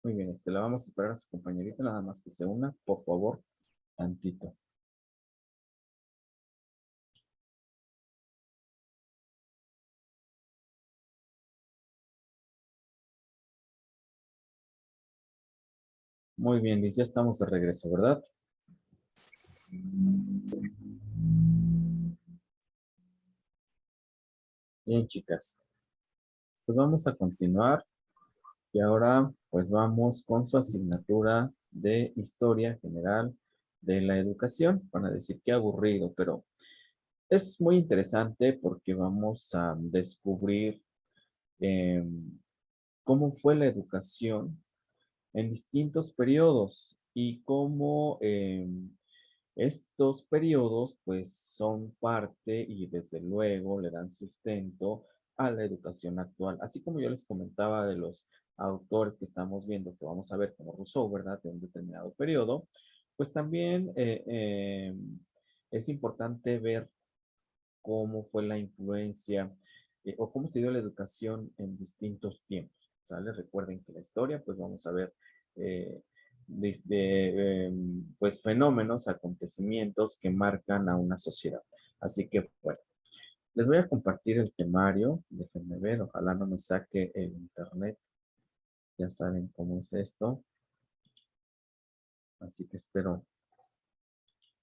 Muy bien, la vamos a esperar a su compañerita, nada más que se una, por favor, tantito. Muy bien, Liz, ya estamos de regreso, ¿verdad? Bien, chicas. Pues vamos a continuar y ahora pues vamos con su asignatura de Historia General de la Educación. Van a decir qué aburrido, pero es muy interesante porque vamos a descubrir cómo fue la educación en distintos periodos y cómo estos periodos pues son parte y desde luego le dan sustento a la educación actual. Así como yo les comentaba de los autores que estamos viendo, que vamos a ver como Rousseau, ¿verdad? De un determinado periodo, pues también es importante ver cómo fue la influencia o cómo se dio la educación en distintos tiempos, ¿sale? Recuerden que la historia, pues vamos a ver eh, desde, pues fenómenos, acontecimientos que marcan a una sociedad. Así que, bueno, les voy a compartir el temario, déjenme ver, ojalá no me saque el internet, ya saben cómo es esto, así que espero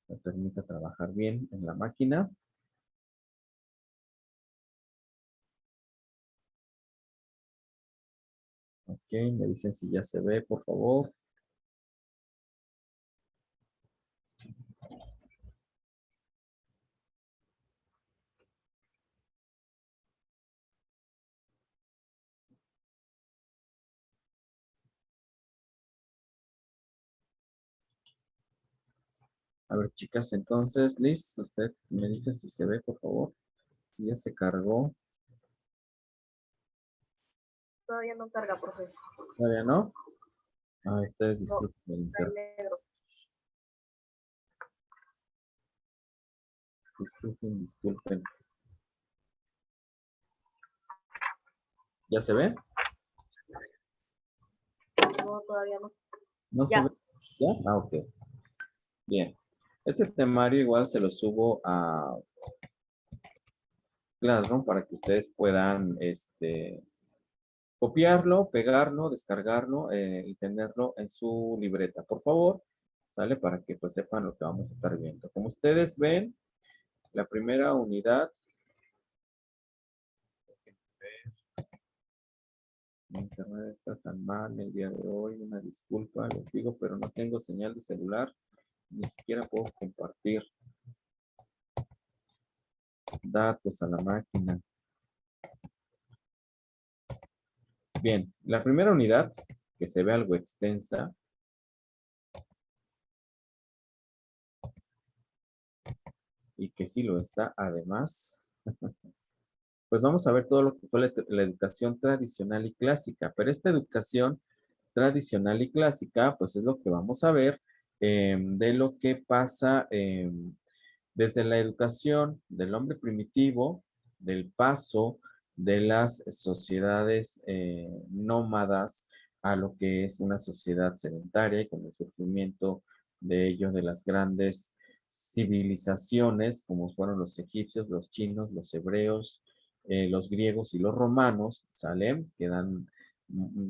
me permita trabajar bien en la máquina. Ok, me dicen si ya se ve, por favor. A ver, chicas, entonces, Liz, usted me dice si se ve, por favor. Si ya se cargó. Todavía no carga, profe. ¿Todavía no? Ah, ustedes No, disculpen el está en internet. negro. Disculpen, disculpen. ¿Ya se ve? No, todavía no. ¿No se ve? Ya. ¿Ya? Ah, ok. Bien. Este temario igual se lo subo a Classroom para que ustedes puedan copiarlo, pegarlo, descargarlo y tenerlo en su libreta. Por favor, ¿sale? Para que pues sepan lo que vamos a estar viendo. Como ustedes ven, la primera unidad. Mi internet está tan mal el día de hoy, una disculpa, les digo, pero no tengo señal de celular, ni siquiera puedo compartir datos a la máquina. Bien, la primera unidad, que se ve algo extensa, y que sí lo está además, pues vamos a ver todo lo que fue la educación tradicional y clásica, pero esta educación tradicional y clásica, pues es lo que vamos a ver de lo que pasa desde la educación del hombre primitivo, del paso de las sociedades nómadas a lo que es una sociedad sedentaria y con el surgimiento de ellos de las grandes civilizaciones como fueron los egipcios, los chinos, los hebreos, los griegos y los romanos, ¿sale? Que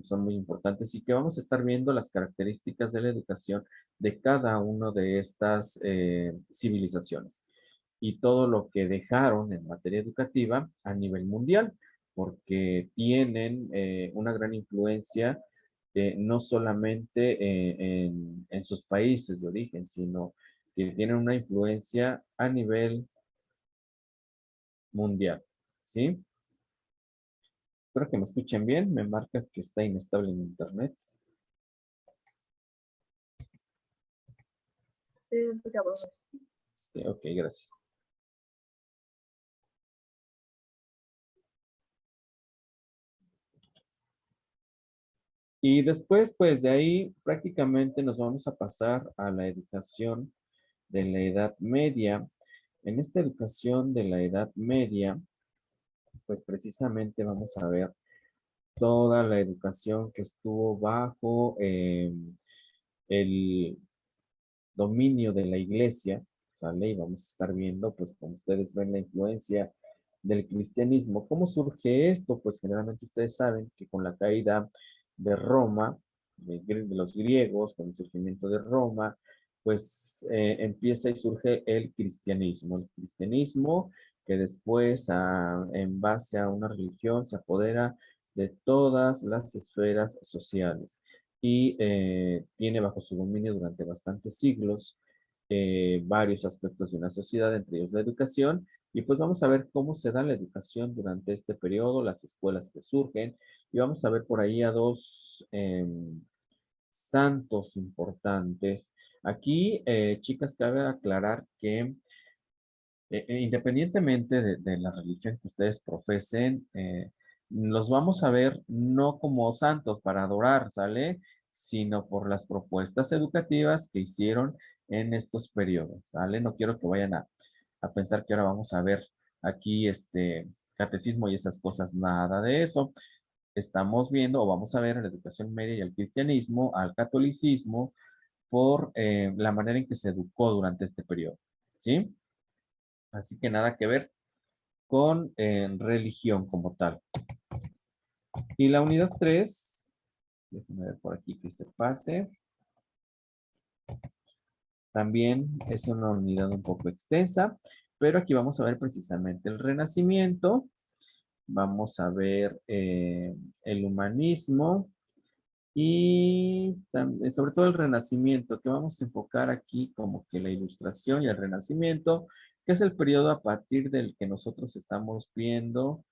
son muy importantes y que vamos a estar viendo las características de la educación de cada una de estas civilizaciones y todo lo que dejaron en materia educativa a nivel mundial, porque tienen una gran influencia no solamente en sus países de origen, sino que tienen una influencia a nivel mundial, ¿sí? Espero que me escuchen bien, me marca que está inestable en internet. Sí, se escucha, profe. Sí, ok, gracias. Y después, pues de ahí prácticamente nos vamos a pasar a la educación de la Edad Media. En esta educación de la Edad Media, pues precisamente vamos a ver toda la educación que estuvo bajo el dominio de la iglesia, ¿sale? Y vamos a estar viendo, pues como ustedes ven, la influencia del cristianismo. ¿Cómo surge esto? Pues generalmente ustedes saben que con la caída de Roma, de los griegos, con el surgimiento de Roma, pues empieza y surge el cristianismo. El cristianismo que después, en base a una religión, se apodera de todas las esferas sociales y tiene bajo su dominio durante bastantes siglos varios aspectos de una sociedad, entre ellos la educación, y pues vamos a ver cómo se da la educación durante este periodo, las escuelas que surgen, y vamos a ver por ahí a dos santos importantes. Aquí, chicas, cabe aclarar que independientemente de la religión que ustedes profesen, los vamos a ver no como santos para adorar, ¿sale? Sino por las propuestas educativas que hicieron en estos periodos, ¿sale? No quiero que vayan a pensar que ahora vamos a ver aquí este catecismo y esas cosas, nada de eso. Estamos viendo o vamos a ver la educación media y el cristianismo, al catolicismo, por la manera en que se educó durante este periodo, ¿sí? Así que nada que ver con religión como tal. Y la unidad 3, déjenme ver por aquí que se pase, también es una unidad un poco extensa, pero aquí vamos a ver precisamente el Renacimiento, vamos a ver el humanismo y sobre todo el Renacimiento, que vamos a enfocar aquí como que la Ilustración y el Renacimiento, que es el periodo a partir del que nosotros estamos viendo.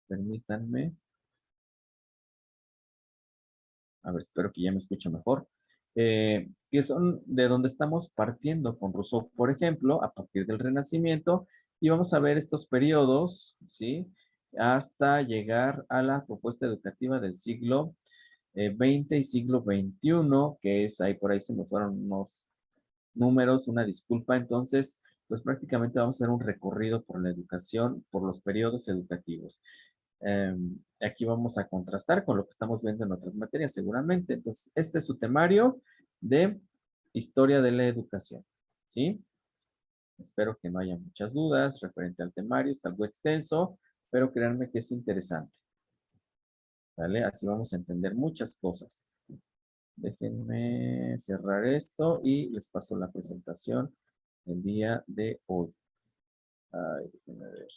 Permítanme. A ver, espero que ya me escuche mejor, que son de donde estamos partiendo con Rousseau, por ejemplo, a partir del Renacimiento, y vamos a ver estos periodos, ¿sí? Hasta llegar a la propuesta educativa del siglo XX y siglo XXI, que es ahí, por ahí se me fueron unos números, una disculpa, entonces, pues prácticamente vamos a hacer un recorrido por la educación, por los periodos educativos. Aquí vamos a contrastar con lo que estamos viendo en otras materias seguramente. Entonces, este es su temario de historia de la educación, ¿sí? Espero que no haya muchas dudas referente al temario, está algo extenso, pero créanme que es interesante, ¿vale? Así vamos a entender muchas cosas. Déjenme cerrar esto y les paso la presentación el día de hoy. Ay, déjenme ver.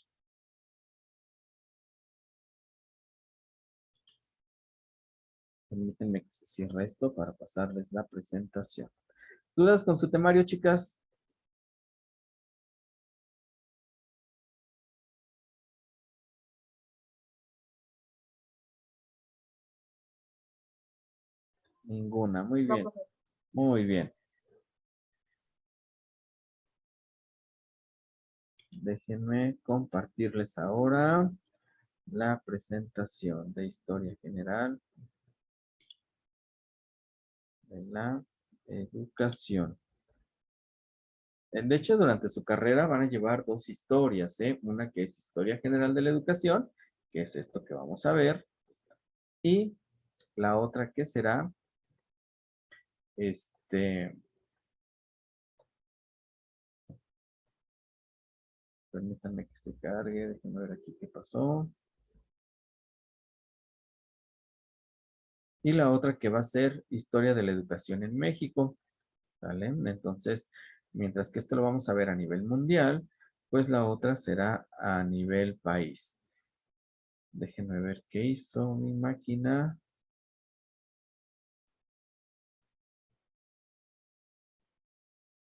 Permítanme que se cierre esto para pasarles la presentación. ¿Dudas con su temario, chicas? Ninguna. Muy No, bien. profe. Muy bien. Déjenme compartirles ahora la presentación de historia general de la educación. De hecho, durante su carrera van a llevar dos historias, ¿eh? Una que es Historia General de la Educación, que es esto que vamos a ver, y la otra que será, este, permítanme que se cargue, déjenme ver aquí qué pasó. Y la otra que va a ser Historia de la Educación en México, ¿vale? Entonces, mientras que esto lo vamos a ver a nivel mundial, pues la otra será a nivel país. Déjenme ver qué hizo mi máquina.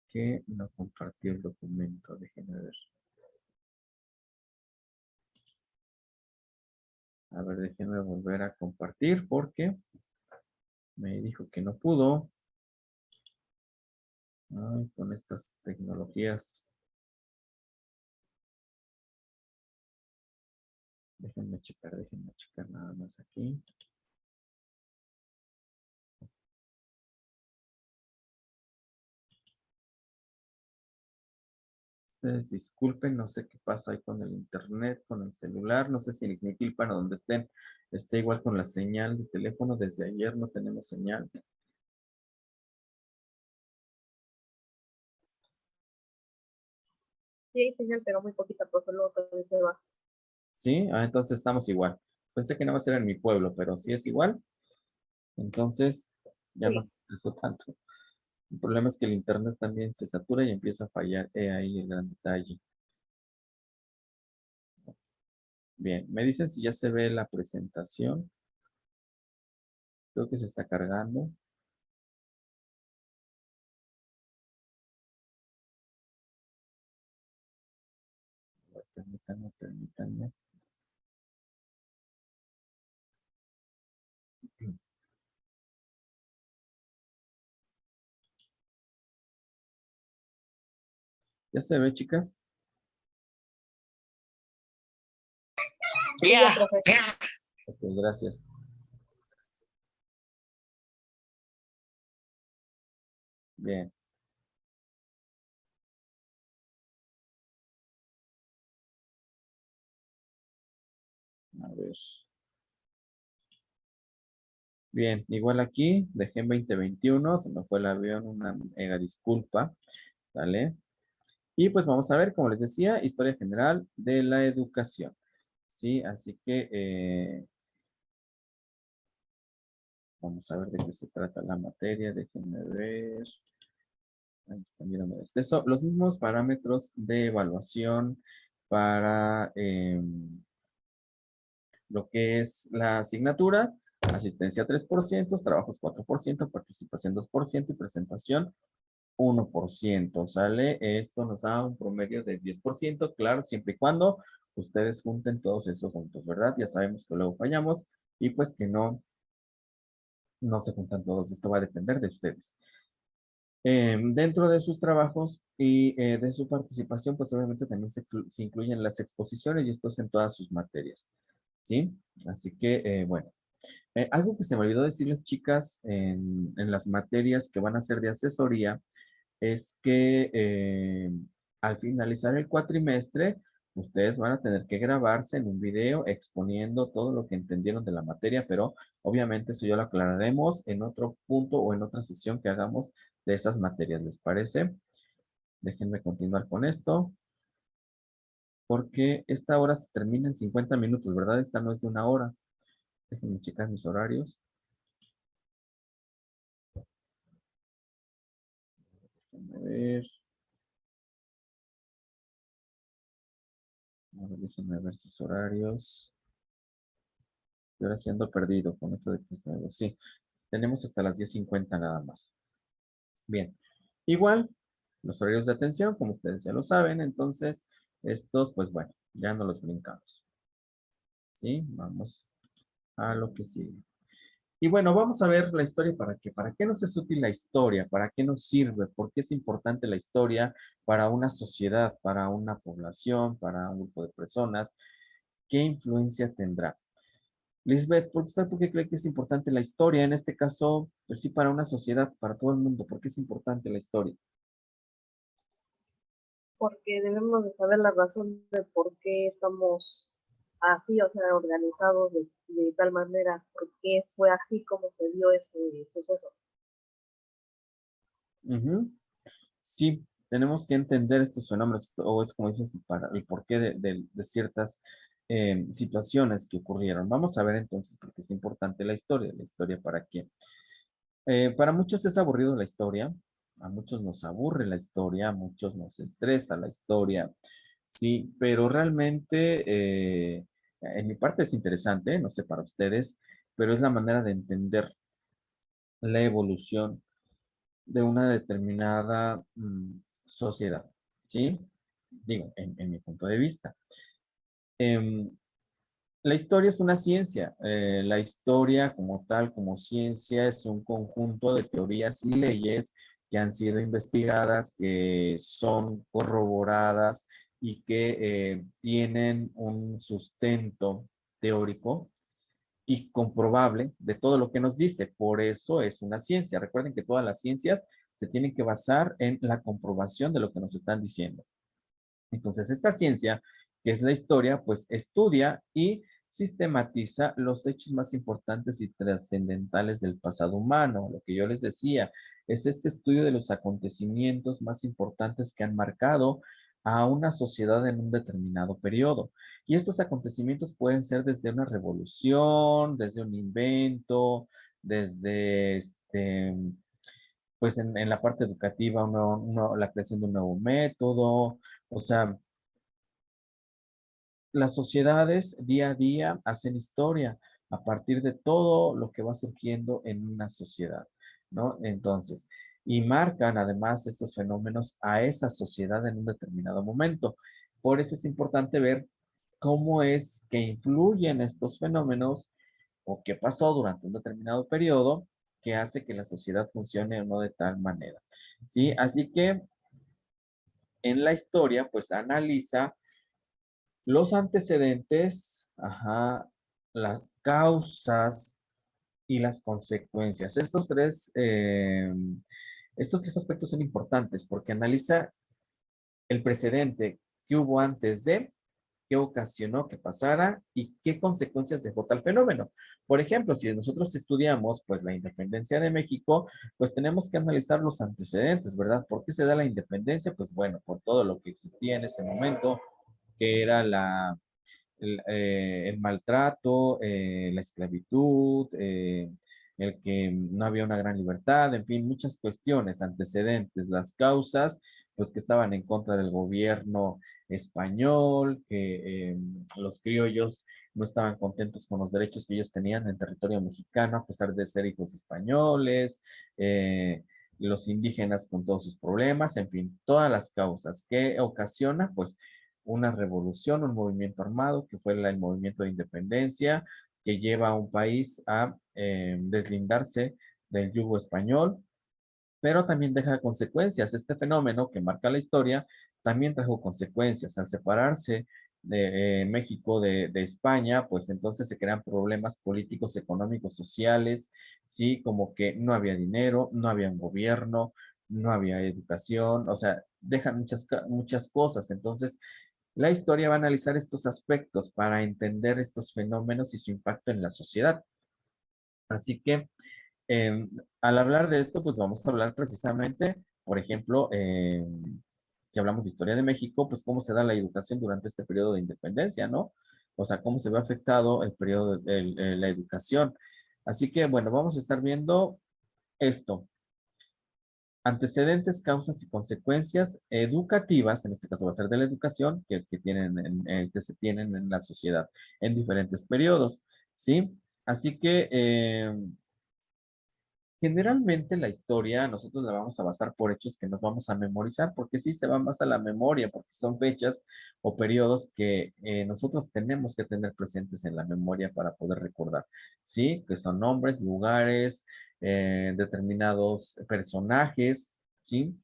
Que no compartió el documento. Déjenme ver. A ver, déjenme volver a compartir porque me dijo que no pudo. Ay, con estas tecnologías. Déjenme checar nada más aquí. Ustedes disculpen, no sé qué pasa ahí con el internet, con el celular, no sé si en Ixmiquilpan o donde estén, está igual con la señal de teléfono. Desde ayer no tenemos señal. Sí hay señal, pero muy poquita, profe, luego también se va. ¿Sí? Ah, entonces estamos igual. Pensé que nada más era en mi pueblo, pero si es igual, entonces ya no Sí, me estresó tanto. El problema es que el internet también se satura y empieza a fallar. He ahí el gran detalle. Bien, me dicen si ya se ve la presentación. Creo que se está cargando. A ver, permítanme. ¿Ya se ve, chicas? sí, ya, profe. Ok, gracias. Bien, a ver. Bien, igual aquí, dejé en 2021, se me fue el avión, una mega disculpa, ¿vale? Y pues vamos a ver, como les decía, historia general de la educación, ¿sí? Así que vamos a ver de qué se trata la materia, déjenme ver. Ahí está, mírame este. Los mismos parámetros de evaluación para lo que es la asignatura, asistencia 3%, trabajos 4%, participación 2% y presentación 1%, ¿sale? Esto nos da un promedio de 10%, claro, siempre y cuando ustedes junten todos esos puntos, ¿verdad? Ya sabemos que luego fallamos y pues que no se juntan todos. Esto va a depender de ustedes. Dentro de sus trabajos y de su participación, pues obviamente también se incluyen las exposiciones y esto es en todas sus materias, ¿sí? Así que, bueno, algo que se me olvidó decirles, chicas, en las materias que van a ser de asesoría, es que al finalizar el cuatrimestre, ustedes van a tener que grabarse en un video exponiendo todo lo que entendieron de la materia, pero obviamente eso ya lo aclararemos en otro punto o en otra sesión que hagamos de esas materias, ¿les parece? Déjenme continuar con esto, porque esta hora se termina en 50 minutos, ¿verdad? Esta no es de una hora. Déjenme checar mis horarios. Déjenme ver. A ver, déjenme ver sus horarios. Estoy ahora siendo perdido con esto de que es nuevo. Sí, tenemos hasta las 10:50 nada más. Bien. Igual, los horarios de atención, como ustedes ya lo saben, entonces, estos, pues bueno, ya no los brincamos. ¿Sí? Vamos a lo que sigue. Y bueno, vamos a ver la historia para qué nos es útil la historia, para qué nos sirve, por qué es importante la historia para una sociedad, para una población, para un grupo de personas, qué influencia tendrá. Lisbeth, ¿por qué cree que es importante la historia? En este caso, pues sí, para una sociedad, para todo el mundo, ¿por qué es importante la historia? porque debemos de saber la razón de por qué estamos así, o sea, organizados de tal manera, por qué fue así como se dio ese suceso. Ujú. Sí, tenemos que entender estos fenómenos, o es como dices, para el porqué de ciertas situaciones que ocurrieron. Vamos a ver entonces, porque es importante la historia para qué. Para muchos es aburrido la historia, a muchos nos aburre la historia, a muchos nos estresa la historia, sí, pero realmente en mi parte es interesante, no sé para ustedes, pero es la manera de entender la evolución de una determinada sociedad, ¿sí? Digo, en mi punto de vista. Em, la historia es una ciencia. La historia como tal, como ciencia, es un conjunto de teorías y leyes que han sido investigadas, que son corroboradas y que tienen un sustento teórico y comprobable de todo lo que nos dice. Por eso es una ciencia. Recuerden que todas las ciencias se tienen que basar en la comprobación de lo que nos están diciendo. Entonces, esta ciencia, que es la historia, pues estudia y sistematiza los hechos más importantes y trascendentales del pasado humano. Lo que yo les decía, es este estudio de los acontecimientos más importantes que han marcado a una sociedad en un determinado periodo. Y estos acontecimientos pueden ser desde una revolución, desde un invento, desde pues en la parte educativa, la creación de un nuevo método, o sea, las sociedades día a día hacen historia a partir de todo lo que va surgiendo en una sociedad, ¿no? Entonces, y marcan además estos fenómenos a esa sociedad en un determinado momento. Por eso es importante ver cómo es que influyen estos fenómenos o qué pasó durante un determinado periodo que hace que la sociedad funcione o no de tal manera. ¿Sí? Así que en la historia, pues analiza los antecedentes, ajá, las causas y las consecuencias. Estos tres aspectos son importantes porque analiza el precedente que hubo antes de, qué ocasionó que pasara y qué consecuencias dejó tal fenómeno. Por ejemplo, si nosotros estudiamos pues la independencia de México, pues tenemos que analizar los antecedentes, ¿verdad? ¿Por qué se da la independencia? Pues bueno, por todo lo que existía en ese momento, que era el maltrato, la esclavitud, el que no había una gran libertad, en fin, muchas cuestiones, antecedentes, las causas, pues que estaban en contra del gobierno español, que los criollos no estaban contentos con los derechos que ellos tenían en territorio mexicano, a pesar de ser hijos españoles, los indígenas con todos sus problemas, en fin, todas las causas que ocasiona, pues una revolución, un movimiento armado, que fue el movimiento de independencia, que lleva a un país a deslindarse del yugo español, pero también deja consecuencias. Este fenómeno que marca la historia también trajo consecuencias. Al separarse de México de España, pues entonces se crean problemas políticos, económicos, sociales, ¿sí? Como que no había dinero, no había un gobierno, no había educación, o sea, dejan muchas cosas. Entonces, la historia va a analizar estos aspectos para entender estos fenómenos y su impacto en la sociedad. Así que eh, al hablar de esto, pues vamos a hablar precisamente, por ejemplo, si hablamos de historia de México, pues cómo se da la educación durante este periodo de independencia, ¿no? O sea, cómo se ve afectado el periodo de la educación. Así que, bueno, vamos a estar viendo esto. Antecedentes, causas y consecuencias educativas, en este caso va a ser de la educación, que se tienen en la sociedad en diferentes periodos, ¿sí? Así que generalmente la historia nosotros la vamos a basar por hechos que nos vamos a memorizar, porque sí se van más a la memoria, porque son fechas o periodos que nosotros tenemos que tener presentes en la memoria para poder recordar, ¿sí? Que son nombres, lugares, determinados personajes, ¿sí?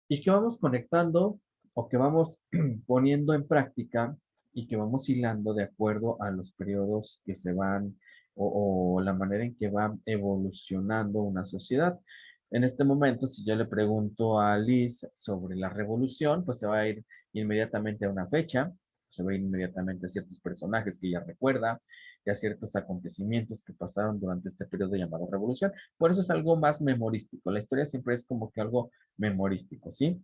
Y que vamos conectando o que vamos poniendo en práctica y que vamos hilando de acuerdo a los periodos que se van o la manera en que va evolucionando una sociedad. En este momento, si yo le pregunto a Liz sobre la revolución, pues se va a ir inmediatamente a una fecha, se va a ir inmediatamente a ciertos personajes que ella recuerda y a ciertos acontecimientos que pasaron durante este periodo llamado revolución. Por eso es algo más memorístico. La historia siempre es como que algo memorístico, ¿sí?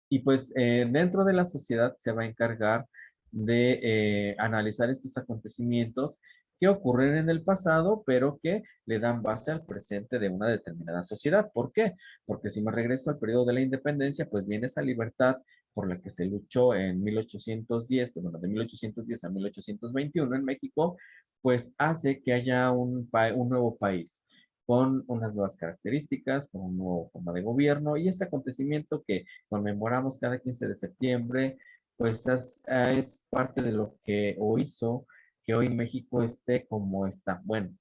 Y pues dentro de la sociedad se va a encargar de analizar estos acontecimientos que ocurren en el pasado, pero que le dan base al presente de una determinada sociedad. ¿Por qué? Porque si me regreso al periodo de la independencia, pues viene esa libertad por la que se luchó en 1810, bueno, de 1810 a 1821 en México, pues hace que haya un nuevo país con unas nuevas características, con una nueva forma de gobierno y ese acontecimiento que conmemoramos cada 15 de septiembre, pues es parte de lo que o hizo que hoy México esté como está. Bueno,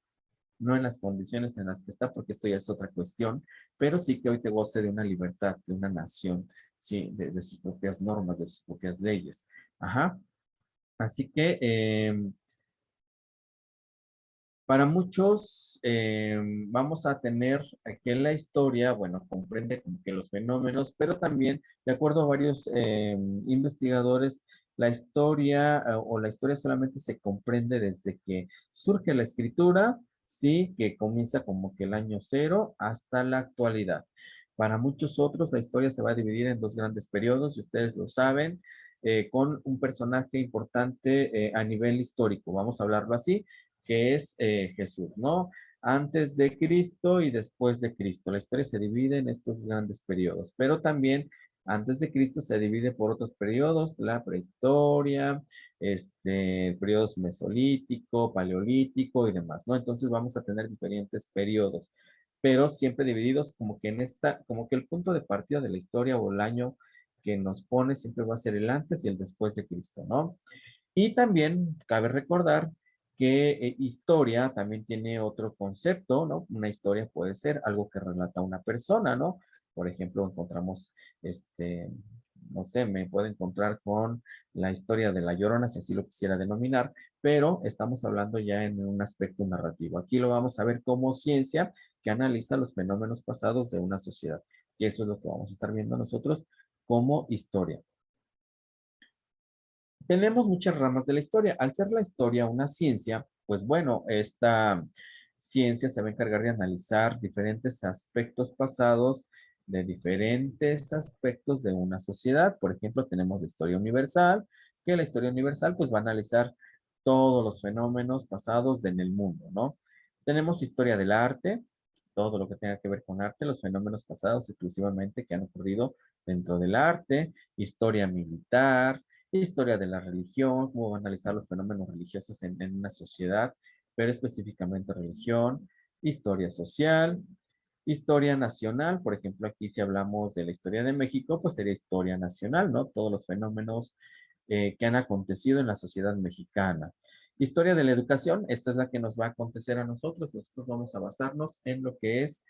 no en las condiciones en las que está, porque esto ya es otra cuestión, pero sí que hoy te goce de una libertad, de una nación, sí, de sus propias normas, de sus propias leyes. Ajá. Así que para muchos vamos a tener aquí en la historia, bueno, comprende como que los fenómenos, pero también, de acuerdo a varios investigadores, la historia o la historia solamente se comprende desde que surge la escritura, sí, que comienza como que el año cero hasta la actualidad. Para muchos otros, la historia se va a dividir en dos grandes periodos, y ustedes lo saben, con un personaje importante a nivel histórico, vamos a hablarlo así, que es Jesús, ¿no? Antes de Cristo y después de Cristo. La historia se divide en estos grandes periodos, pero también antes de Cristo se divide por otros periodos, la prehistoria, periodos mesolítico, paleolítico y demás, ¿no? Entonces vamos a tener diferentes periodos, pero siempre divididos como que en como que el punto de partida de la historia o el año que nos pone siempre va a ser el antes y el después de Cristo, ¿no? Y también cabe recordar que historia también tiene otro concepto, ¿no? Una historia puede ser algo que relata una persona, ¿no? Por ejemplo, encontramos, no sé, me puedo encontrar con la historia de La Llorona, si así lo quisiera denominar, pero estamos hablando ya en un aspecto narrativo. Aquí lo vamos a ver como ciencia que analiza los fenómenos pasados de una sociedad. Y eso es lo que vamos a estar viendo nosotros como historia. Tenemos muchas ramas de la historia. Al ser la historia una ciencia, pues bueno, esta ciencia se va a encargar de analizar diferentes aspectos pasados de diferentes aspectos de una sociedad. Por ejemplo, tenemos la historia universal, que la historia universal pues va a analizar todos los fenómenos pasados en el mundo, ¿no? Tenemos historia del arte, todo lo que tenga que ver con arte, los fenómenos pasados exclusivamente que han ocurrido dentro del arte, historia militar, historia de la religión, cómo va a analizar los fenómenos religiosos en una sociedad, pero específicamente religión, historia social, historia nacional, por ejemplo, aquí si hablamos de la historia de México, pues sería historia nacional, ¿no? Todos los fenómenos que han acontecido en la sociedad mexicana. Historia de la educación, esta es la que nos va a acontecer a nosotros. Nosotros vamos a basarnos en lo que es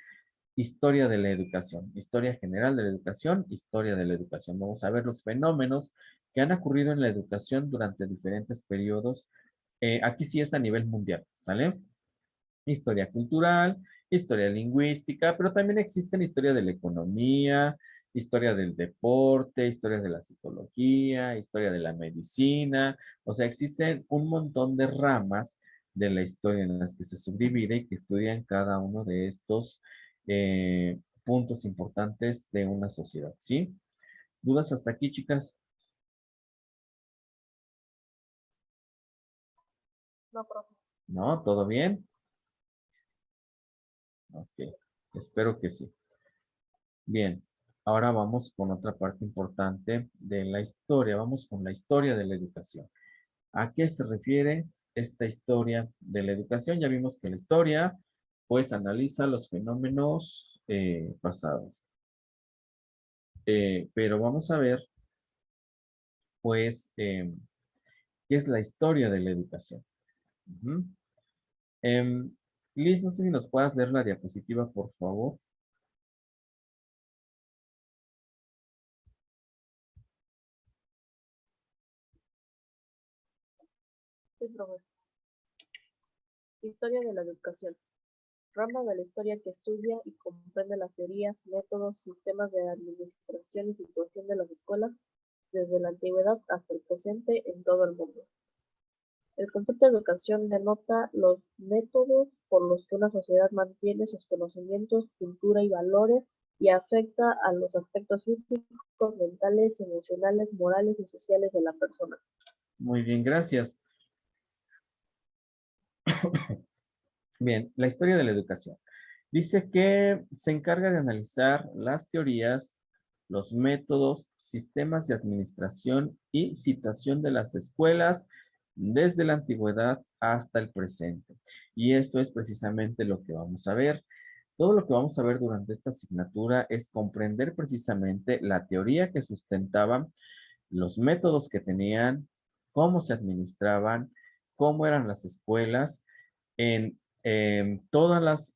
historia de la educación, historia general de la educación, historia de la educación. Vamos a ver los fenómenos que han ocurrido en la educación durante diferentes periodos. Aquí sí es a nivel mundial, ¿sale? Historia cultural, historia lingüística, pero también existen historia de la economía, historia del deporte, historia de la psicología, historia de la medicina. O sea, existen un montón de ramas de la historia en las que se subdivide y que estudian cada uno de estos puntos importantes de una sociedad, ¿sí? ¿Dudas hasta aquí, chicas? No, profe. ¿No? ¿Todo bien? Ok, espero que sí. Bien, ahora vamos con otra parte importante de la historia. Vamos con la historia de la educación. ¿A qué se refiere esta historia de la educación? Ya vimos que la historia, pues, analiza los fenómenos pasados. Pero vamos a ver, pues, qué es la historia de la educación. Ujú. Em, Liz, no sé si nos puedas leer la diapositiva, por favor. Sí, profe. Historia de la educación. rama de la historia que estudia y comprende las teorías, métodos, sistemas de administración y situación de las escuelas desde la antigüedad hasta el presente en todo el mundo. El concepto de educación denota los métodos por los que una sociedad mantiene sus conocimientos, cultura y valores y afecta a los aspectos físicos, mentales, emocionales, morales y sociales de la persona. Muy bien, gracias. Bien, la historia de la educación. Dice que se encarga de analizar las teorías, los métodos, sistemas de administración y situación de las escuelas desde la antigüedad hasta el presente. Y esto es precisamente lo que vamos a ver. Todo lo que vamos a ver durante esta asignatura es comprender precisamente la teoría que sustentaban, los métodos que tenían, cómo se administraban, cómo eran las escuelas en en todos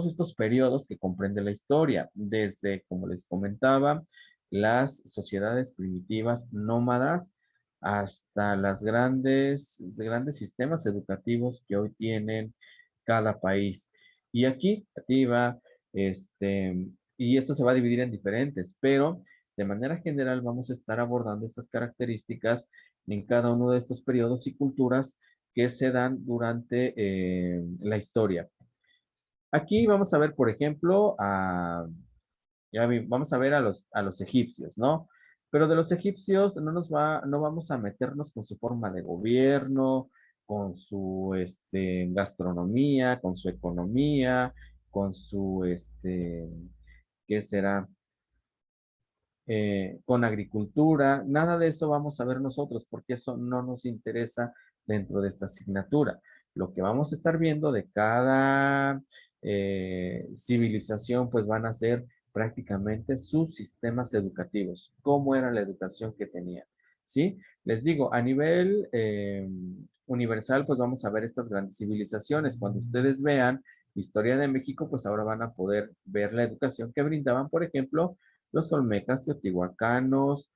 estos periodos que comprende la historia, desde, como les comentaba, las sociedades primitivas nómadas hasta las grandes sistemas educativos que hoy tienen cada país. Y aquí, activa, y esto se va a dividir en diferentes, pero de manera general vamos a estar abordando estas características en cada uno de estos periodos y culturas que se dan durante la historia. Aquí vamos a ver, por ejemplo, vamos a ver a los egipcios, ¿no? Pero de los egipcios no vamos a meternos con su forma de gobierno, con su gastronomía, con su economía, con su, ¿qué será? Con agricultura, nada de eso vamos a ver nosotros porque eso no nos interesa dentro de esta asignatura. Lo que vamos a estar viendo de cada civilización pues van a ser prácticamente sus sistemas educativos, cómo era la educación que tenían, ¿sí? Les digo, a nivel universal pues vamos a ver estas grandes civilizaciones. Cuando ustedes vean Historia de México, pues ahora van a poder ver la educación que brindaban, por ejemplo, los olmecas, teotihuacanos,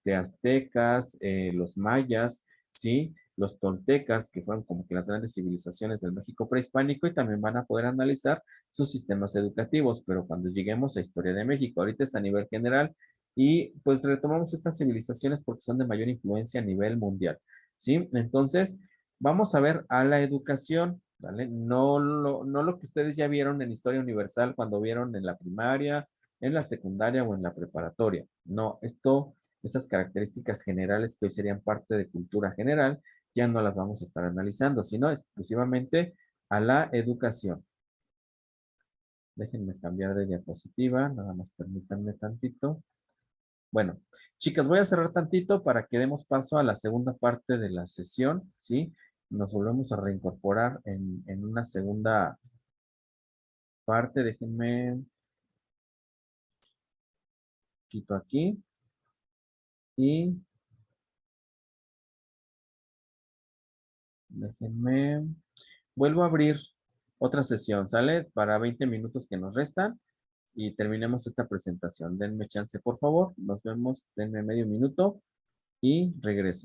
aztecas, los mayas, ¿sí? Los toltecas, que fueron como que las grandes civilizaciones del México prehispánico y también van a poder analizar sus sistemas educativos, pero cuando lleguemos a Historia de México, ahorita es a nivel general y pues retomamos estas civilizaciones porque son de mayor influencia a nivel mundial, ¿sí? Entonces, vamos a ver a la educación, ¿vale? No lo que ustedes ya vieron en Historia Universal cuando vieron en la primaria, en la secundaria o en la preparatoria. No, esas características generales que hoy serían parte de cultura general, ya no las vamos a estar analizando, sino exclusivamente a la educación. Déjenme cambiar de diapositiva, nada más permítanme tantito. Bueno, chicas, voy a cerrar tantito para que demos paso a la segunda parte de la sesión, ¿sí? Nos volvemos a reincorporar en una segunda parte. Déjenme quito aquí y déjenme, vuelvo a abrir otra sesión, ¿sale? Para 20 minutos que nos restan y terminemos esta presentación. Denme chance, por favor. Nos vemos, denme medio minuto y regreso.